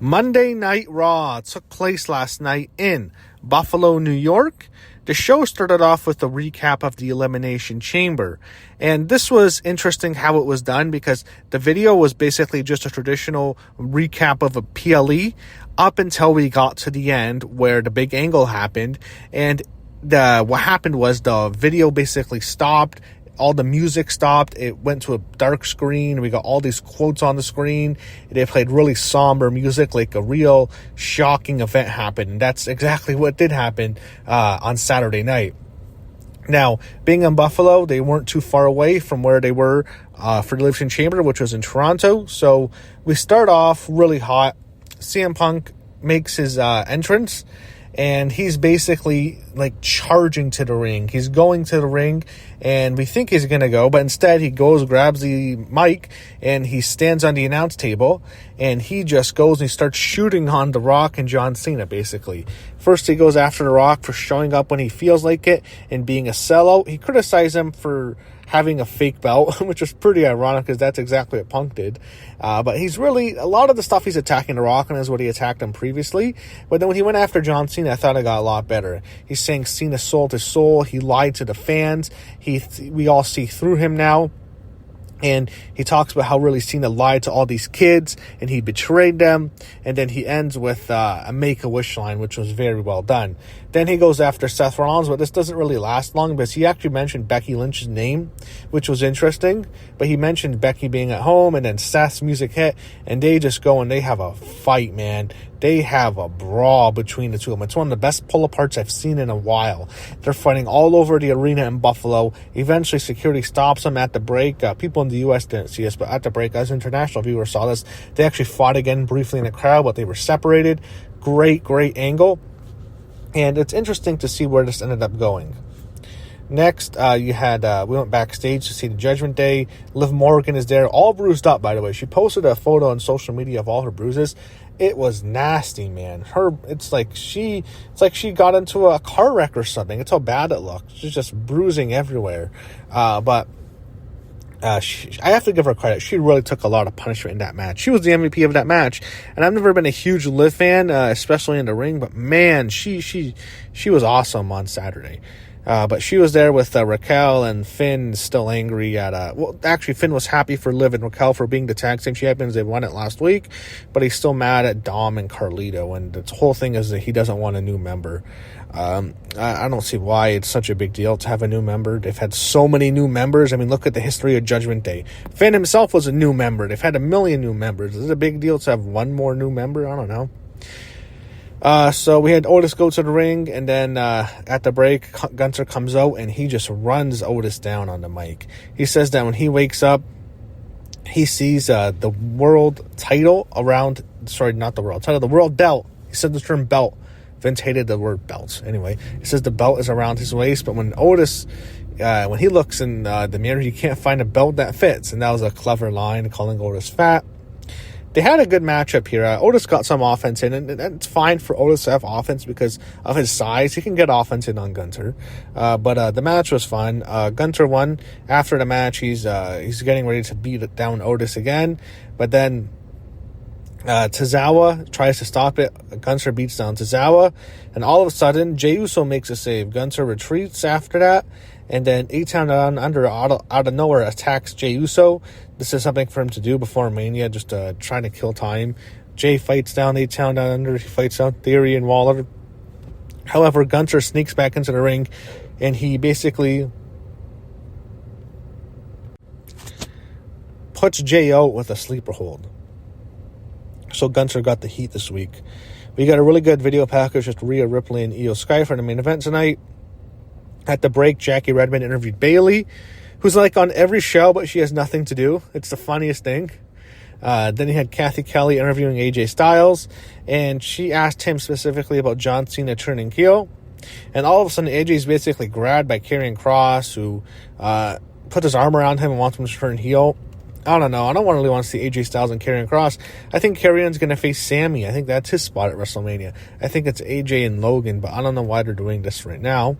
Monday Night Raw took place last night in Buffalo, New York. The show started off with a recap of the Elimination Chamber. And this was interesting how it was done because the video was basically just a traditional recap of a PLE up until we got to the end where the big angle happened. And what happened was the video basically stopped. All the music stopped. It went to a dark screen. We got all these quotes on the screen. They played really somber music, like a real shocking event happened. And that's exactly what did happen on Saturday night. Now, being in Buffalo, they weren't too far away from where they were for the Elimination Chamber, which was in Toronto. So we start off really hot. CM Punk makes his entrance. And he's basically like charging to the ring. He's going to the ring and we think he's going to go. But instead he goes, grabs the mic and he stands on the announce table. And he just goes and he starts shooting on The Rock and John Cena basically. First he goes after The Rock for showing up when he feels like it and being a sellout. He criticized him for having a fake belt, which was pretty ironic because that's exactly what Punk did. But he's really, a lot of the stuff he's attacking The Rock and is what he attacked him previously. But then when he went after John Cena, I thought it got a lot better. He's saying Cena sold his soul. He lied to the fans. We all see through him now. And he talks about how really Cena lied to all these kids and he betrayed them. And then he ends with a Make-A-Wish line, which was very well done. Then he goes after Seth Rollins, but this doesn't really last long because he actually mentioned Becky Lynch's name, which was interesting. But he mentioned Becky being at home and then Seth's music hit and they just go and they have a fight, man. They have a brawl between the two of them. It's one of the best pull-aparts I've seen in a while. They're fighting all over the arena in Buffalo. Eventually, security stops them at the break. People in the U.S. didn't see us, but at the break, as international viewers saw this, they actually fought again briefly in the crowd, but they were separated. Great angle. And it's interesting to see where this ended up going. Next, we went backstage to see the Judgment Day. Liv Morgan is there, all bruised up, by the way. She posted a photo on social media of all her bruises. It was nasty, man. It's like she got into a car wreck or something. It's how bad it looked. She's just bruising everywhere. But I have to give her credit. She really took a lot of punishment in that match. She was the MVP of that match, and I've never been a huge Liv fan, especially in the ring. But man, she was awesome on Saturday. But she was there with Raquel and Finn still angry at... actually, Finn was happy for Liv and Raquel for being the tag team champions. They won it last week. But he's still mad at Dom and Carlito. And the whole thing is that he doesn't want a new member. I don't see why it's such a big deal to have a new member. They've had so many new members. I mean, look at the history of Judgment Day. Finn himself was a new member. They've had 1 million new members. Is it a big deal to have one more new member? I don't know. So we had Otis go to the ring, and then at the break, Gunther comes out, and he just runs Otis down on the mic. He says that when he wakes up, he sees the world title around, the world belt. He said the term belt. Vince hated the word belt. Anyway, he says the belt is around his waist, but when Otis, when he looks in the mirror, he can't find a belt that fits, and that was a clever line, calling Otis fat. They had a good matchup here. Otis got some offense in, and it's fine for Otis to have offense because of his size. He can get offense in on Gunther. But the match was fun. Gunther won. After the match, he's getting ready to beat down Otis again. But then Tozawa tries to stop it. Gunther beats down Tozawa. And all of a sudden, Jey Uso makes a save. Gunther retreats after that. And then A-Town Down Under out of nowhere attacks Jey Uso. This is something for him to do before Mania, just trying to kill time. Jey fights down A-Town Down Under. He fights out Theory and Waller. However, Gunther sneaks back into the ring, and he basically puts Jey out with a sleeper hold. So Gunther got the heat this week. We got a really good video package with Rhea Ripley and Io Sky for the main event tonight. At the break, Jackie Redmond interviewed Bayley, who's like on every show, but she has nothing to do. It's the funniest thing. Then he had Kathy Kelly interviewing AJ Styles, and she asked him specifically about John Cena turning heel. And all of a sudden, AJ's basically grabbed by Karrion Kross, who put his arm around him and wants him to turn heel. I don't know. I don't really want to see AJ Styles and Karrion Kross. I think Karrion's going to face Sammy. I think that's his spot at WrestleMania. I think it's AJ and Logan, but I don't know why they're doing this right now.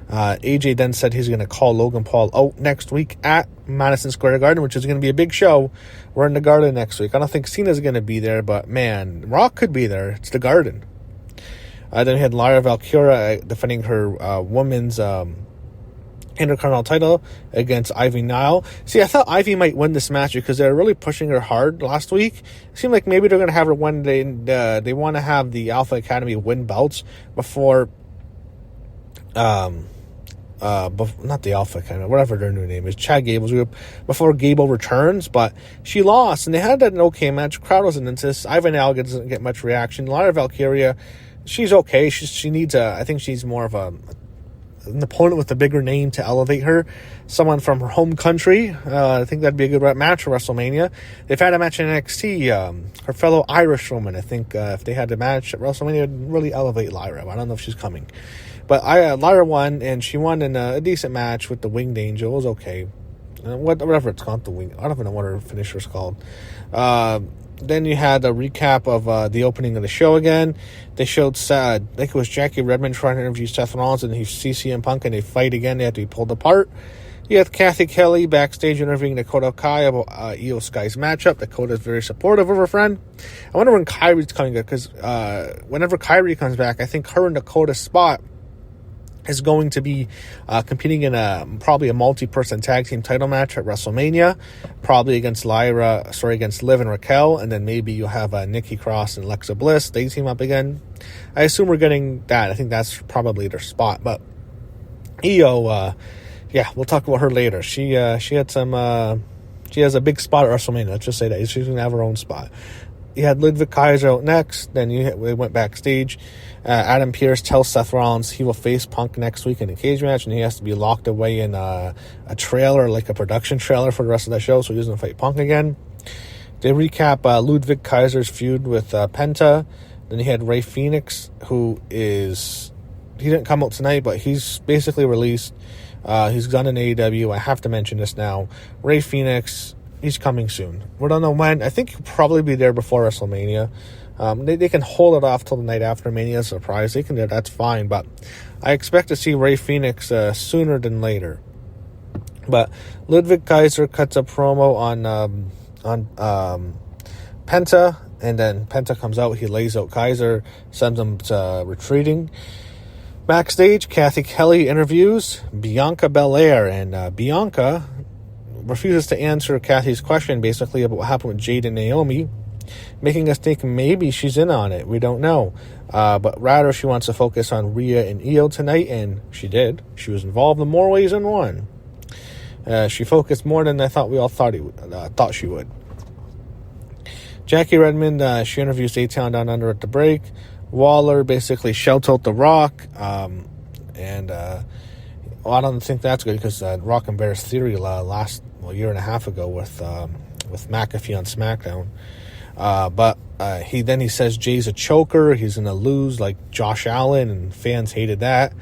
AJ then said he's going to call Logan Paul out next week at Madison Square Garden, which is going to be a big show. We're in the Garden next week. I don't think Cena's going to be there, but man, Rock could be there. It's the Garden. Then we had Lyra Valkyria defending her women's Intercontinental title against Ivy Nile. See, I thought Ivy might win this match because they were really pushing her hard last week. It seemed like maybe they're going to have her win. They want to have the Alpha Academy win belts before, not the Alpha Academy, whatever their new name is, Chad Gable's group, before Gable returns. But she lost, and they had an okay match. Crowd wasn't into this. Ivy Nile doesn't get much reaction. Lyra Valkyria, she's okay. She needs I think she's more of an opponent with a bigger name to elevate her. Someone from her home country. I think that'd be a good match for WrestleMania. They've had a match in NXT. Her fellow Irish woman, I think if they had a match at WrestleMania, it would really elevate Lyra. I don't know if she's coming. But Lyra won, and she won in a decent match with the Winged Angel. It was okay. Whatever it's called, the Wing. I don't even know what her finisher's called. Then you had a recap of the opening of the show again. They showed, I think it was Jackie Redmond trying to interview Seth Rollins, and he's CM Punk, and they fight again. They have to be pulled apart. You had Kathy Kelly backstage interviewing Dakota Kai about Io Sky's matchup. Dakota's very supportive of her friend. I wonder when Kyrie's coming back, because whenever Kyrie comes back, I think her and Dakota's spot is going to be competing in probably a multi-person tag team title match at WrestleMania, probably against Liv and Raquel, and then maybe you'll have Nikki Cross and Alexa Bliss. They team up again. I assume we're getting that. I think that's probably their spot. But Io, we'll talk about her later. She had some. She has a big spot at WrestleMania. Let's just say that she's gonna have her own spot. You had Ludwig Kaiser out next. Then they went backstage. Adam Pearce tells Seth Rollins he will face Punk next week in a cage match, and he has to be locked away in a trailer, like a production trailer for the rest of the show, so he doesn't fight Punk again. They recap Ludwig Kaiser's feud with Penta. Then he had Rey Fenix, he didn't come out tonight, but he's basically released. He's done in AEW. I have to mention this now. Rey Fenix, he's coming soon. We don't know when. I think he'll probably be there before WrestleMania. They can hold it off till the night after Mania surprise. They can do that. That's fine. But I expect to see Rey Fenix sooner than later. But Ludwig Kaiser cuts a promo on Penta, and then Penta comes out. He lays out Kaiser, sends him retreating. Backstage, Kathy Kelly interviews Bianca Belair, and Bianca refuses to answer Kathy's question, basically about what happened with Jade and Naomi, making us think maybe she's in on it. We don't know. But rather, she wants to focus on Rhea and Io tonight, and she did. She was involved in more ways than one. She focused more than I thought we all thought she would. Jackie Redmond, she interviews A-Town Down Under at the break. Waller basically shouts out The Rock, and I don't think that's good because Rock and Bear's Theory last year and a half ago with McAfee on SmackDown. But he says Jay's a choker. He's going to lose like Josh Allen, and fans hated that.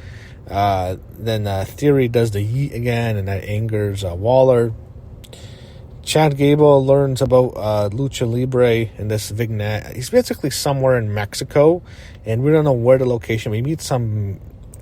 Then Theory does the yeet again, and that angers Waller. Chad Gable learns about Lucha Libre in this vignette. He's basically somewhere in Mexico, and we don't know where the location. We meet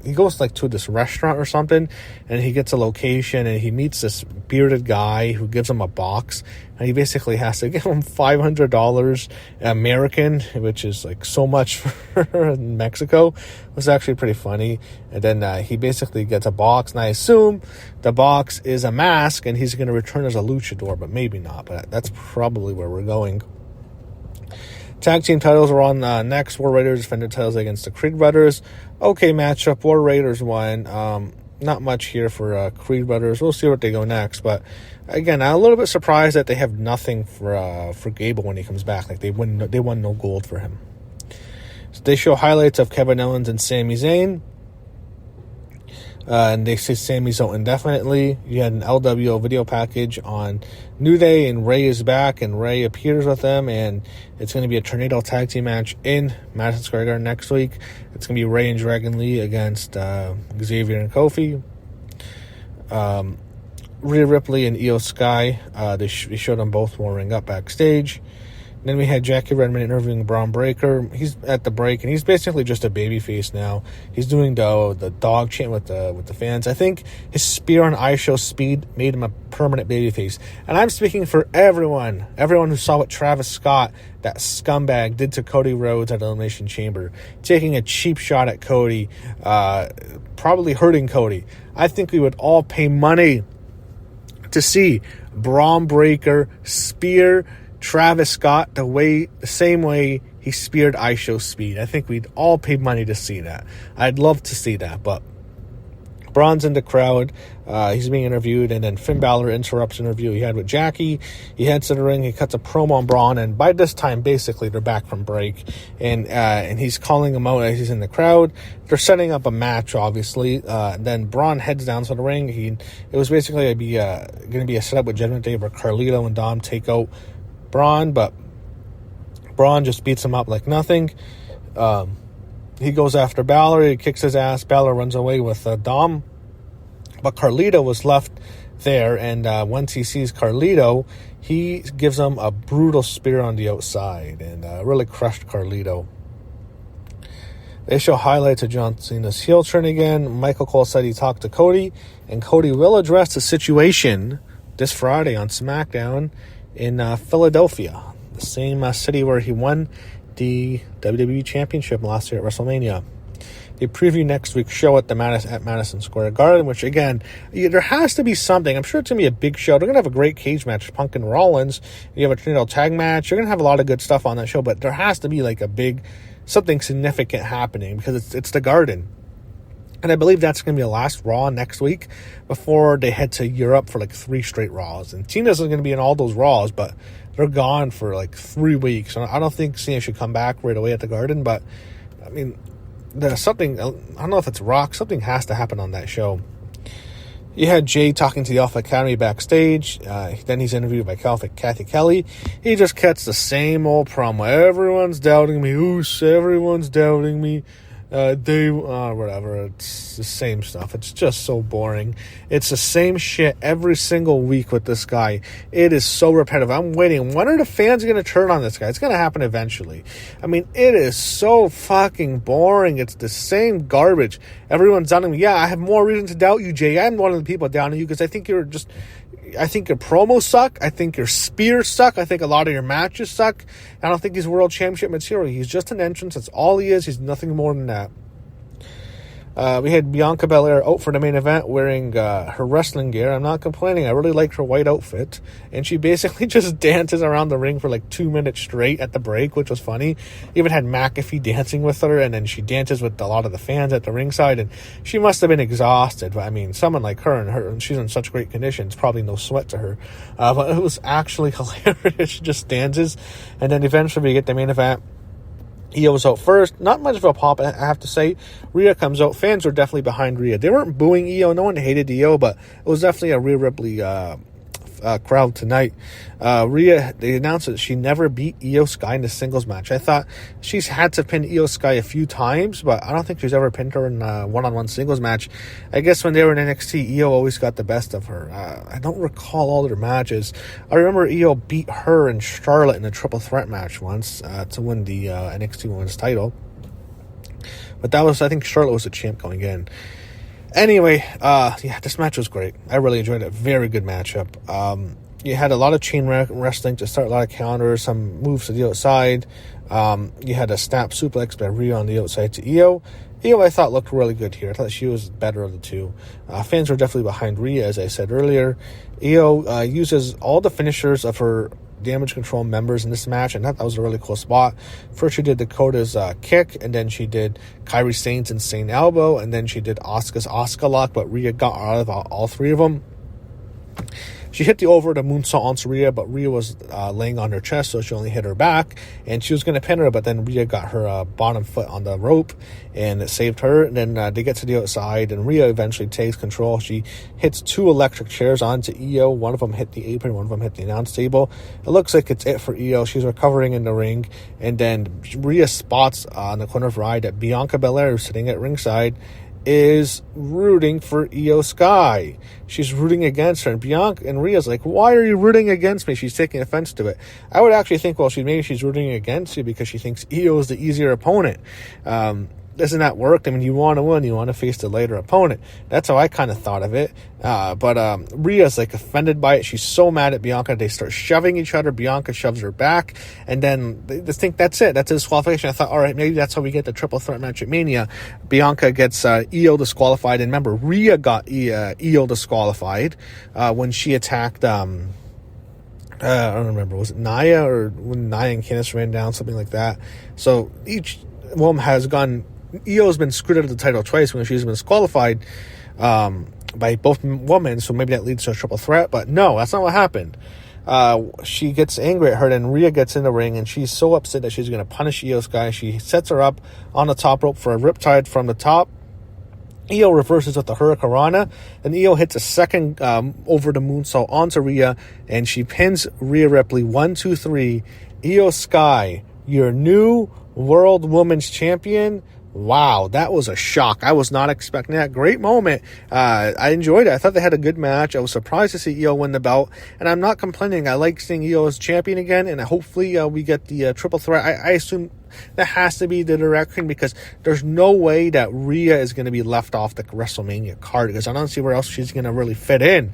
he goes like to this restaurant or something, and he gets a location, and he meets this bearded guy who gives him a box, and he basically has to give him $500 American, which is like so much for Mexico. It was actually pretty funny. And then he basically gets a box, and I assume the box is a mask, and he's going to return as a luchador, but maybe not. But that's probably where we're going. Tag team titles are on next. War Raiders defended titles against the Creed Brothers. Okay matchup. War Raiders won. Not much here for Creed Brothers. We'll see what they go next. But again, I'm a little bit surprised that they have nothing for Gable when he comes back. Like they won no gold for him. So they show highlights of Kevin Owens and Sami Zayn. And they say Sammy's out indefinitely. You had an LWO video package on New Day, and Ray is back, and Ray appears with them, and it's going to be a Tornado tag team match in Madison Square Garden next week. It's going to be Ray and Dragon Lee against Xavier and Kofi. Rhea Ripley and Io Sky, they showed them both warming up backstage. And then we had Jackie Redmond interviewing Braun Breaker. He's at the break, and he's basically just a babyface now. He's doing the dog chant with the fans. I think his spear on ISHO Speed made him a permanent babyface. And I'm speaking for everyone who saw what Travis Scott, that scumbag, did to Cody Rhodes at Elimination Chamber, taking a cheap shot at Cody, probably hurting Cody. I think we would all pay money to see Braun Breaker spear Travis Scott the same way he speared ISHO Speed. I think we'd all pay money to see that. I'd love to see that, but Braun's in the crowd. He's being interviewed, and then Finn Balor interrupts an interview he had with Jackie. He heads to the ring. He cuts a promo on Braun, and by this time, basically, they're back from break, and he's calling him out as he's in the crowd. They're setting up a match, obviously. Then Braun heads down to the ring. It was basically going to be a setup with Judgment Day where Carlito and Dom take out Braun, but Braun just beats him up like nothing. He goes after Balor. He kicks his ass. Balor runs away with Dom. But Carlito was left there. And once he sees Carlito, he gives him a brutal spear on the outside. And really crushed Carlito. They show highlights of John Cena's heel turn again. Michael Cole said he talked to Cody. And Cody will address the situation this Friday on SmackDown in Philadelphia. The same city where he won the WWE Championship last year at WrestleMania. They preview next week's show at Madison Square Garden, which, again, there has to be something. I'm sure it's going to be a big show. They're going to have a great cage match, Punk and Rollins. You have a tornado tag match. You're going to have a lot of good stuff on that show, but there has to be like something significant happening because it's the Garden. And I believe that's going to be the last Raw next week before they head to Europe for like 3 straight Raws. And Cena's going to be in all those Raws, but they're gone for like 3 weeks. And I don't think Cena should come back right away at the Garden, but I mean, there's something, I don't know if it's Rock, something has to happen on that show. You had Jay talking to the Alpha Academy backstage. Then he's interviewed by Kathy Kelly. He just cuts the same old promo. Everyone's doubting me. Everyone's doubting me. Whatever. It's the same stuff. It's just so boring. It's the same shit every single week with this guy. It is so repetitive. I'm waiting. When are the fans going to turn on this guy? It's going to happen eventually. I mean, it is so fucking boring. It's the same garbage. Everyone's doubting me. Yeah, I have more reason to doubt you, Jay. I'm one of the people doubting you because I think your promos suck. I think your spears suck. I think a lot of your matches suck. I don't think he's world championship material. He's just an entrance. That's all he is. He's nothing more than that. We had Bianca Belair out for the main event wearing her wrestling gear. I'm not complaining. I really liked her white outfit. And she basically just dances around the ring for like 2 minutes straight at the break, which was funny. Even had McAfee dancing with her, and then she dances with a lot of the fans at the ringside. And she must have been exhausted. But I mean, someone like her, and she's in such great conditions, probably no sweat to her. But it was actually hilarious. She just dances. And then eventually we get the main event. Io's out first. Not much of a pop, I have to say. Rhea comes out. Fans were definitely behind Rhea. They weren't booing Io. No one hated Io, but it was definitely a Rhea Ripley crowd tonight. Rhea, they announced that she never beat Io Sky in a singles match. I thought she's had to pin Io Sky a few times, but I don't think she's ever pinned her in a one-on-one singles match. I guess when they were in NXT, Io always got the best of her. I don't recall all their matches. I remember Io beat her and Charlotte in a triple threat match once to win the NXT Women's title. But I think Charlotte was the champ going in. Anyway, this match was great. I really enjoyed it. Very good matchup. You had a lot of chain wrestling to start, a lot of counters, some moves to the outside. You had a snap suplex by Rhea on the outside to Io. Io, I thought, looked really good here. I thought she was better of the two. Fans were definitely behind Rhea, as I said earlier. Io uses all the finishers of her Damage Control members in this match, and that was a really cool spot. First she did Dakota's kick, and then she did Kairi Sane's insane elbow, and then she did Asuka's Asuka lock, but Rhea got out of all 3 of them. She hit the over the moonsault onto Rhea, but Rhea was laying on her chest, so she only hit her back, and she was going to pin her, but then Rhea got her bottom foot on the rope, and it saved her. And then they get to the outside, and Rhea eventually takes control. She hits 2 electric chairs onto Io. One of them hit the apron, one of them hit the announce table. It looks like it's it for Io. She's recovering in the ring, and then Rhea spots on the corner of her eye that Bianca Belair is sitting at ringside, is rooting for Io Sky. She's rooting against her. And Bianca and Rhea's like, why are you rooting against me? She's taking offense to it. I would actually think, well, maybe she's rooting against you because she thinks Io is the easier opponent. Doesn't that work? I mean, you want to win, you want to face the lighter opponent. That's how I kind of thought of it. But Rhea's like offended by it. She's so mad at Bianca. They start shoving each other. Bianca shoves her back, and then they just think that's it. That's a disqualification. I thought, all right, maybe that's how we get the triple threat match at Mania. Bianca gets Io disqualified, and remember, Rhea got Io disqualified when she attacked. I don't remember. Was it Nia, or when Nia and Candice ran down, something like that? So each woman has gone. Io's been screwed out of the title twice when she's been disqualified by both women, so maybe that leads to a triple threat, but no, that's not what happened. She gets angry at her, and Rhea gets in the ring, and she's so upset that she's going to punish Io Sky. She sets her up on the top rope for a riptide from the top. Io reverses with the Hurricanrana, and Io hits a second over the moonsault onto Rhea, and she pins Rhea Ripley. 1, 2, 3. Io Sky, your new World Women's Champion. Wow, that was a shock. I was not expecting that. Great moment. I enjoyed it. I thought they had a good match. I was surprised to see Io win the belt, and I'm not complaining. I like seeing Io as champion again, and hopefully we get the triple threat. I assume that has to be the direction, because there's no way that Rhea is going to be left off the WrestleMania card, because I don't see where else she's going to really fit in.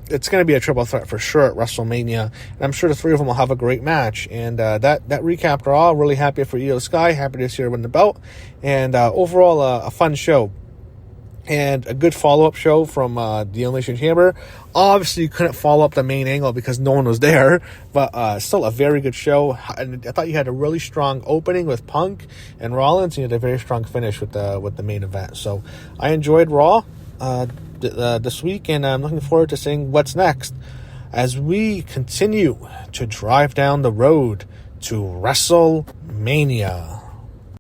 It's going to be a triple threat for sure at WrestleMania, and I'm sure the three of them will have a great match. And that recapped Raw. Really happy for Io Sky. Happy to see her win the belt. And overall, a fun show. And a good follow-up show from the Elimination Chamber. Obviously, you couldn't follow up the main angle because no one was there, but still a very good show. And I thought you had a really strong opening with Punk and Rollins, and you had a very strong finish with the main event. So I enjoyed Raw this week, and I'm looking forward to seeing what's next as we continue to drive down the road to WrestleMania.